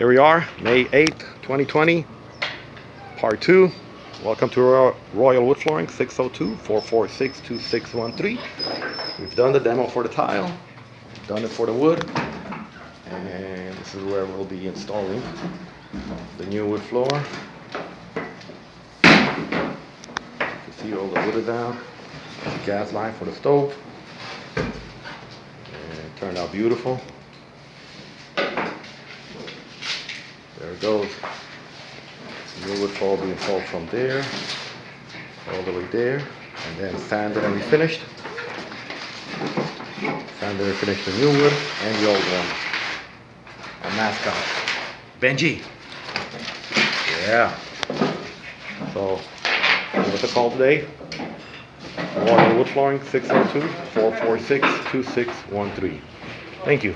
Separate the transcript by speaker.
Speaker 1: Here we are, May 8th, 2020, part 2. Welcome to Royal Wood Flooring, 602-446-2613. We've done the demo for the tile, we've done it for the wood, and this is where we'll be installing the new wood floor. You can see all the wood is down, the gas line for the stove, and it turned out beautiful. There it goes. The new wood floor will be installed from there, all the way there, and then sanded and refinished. Sanded and refinished the new wood and the old one. Our mascot, Benji. Yeah. So, what's the call today? Royal Wood Flooring, 602-446-2613. Thank you.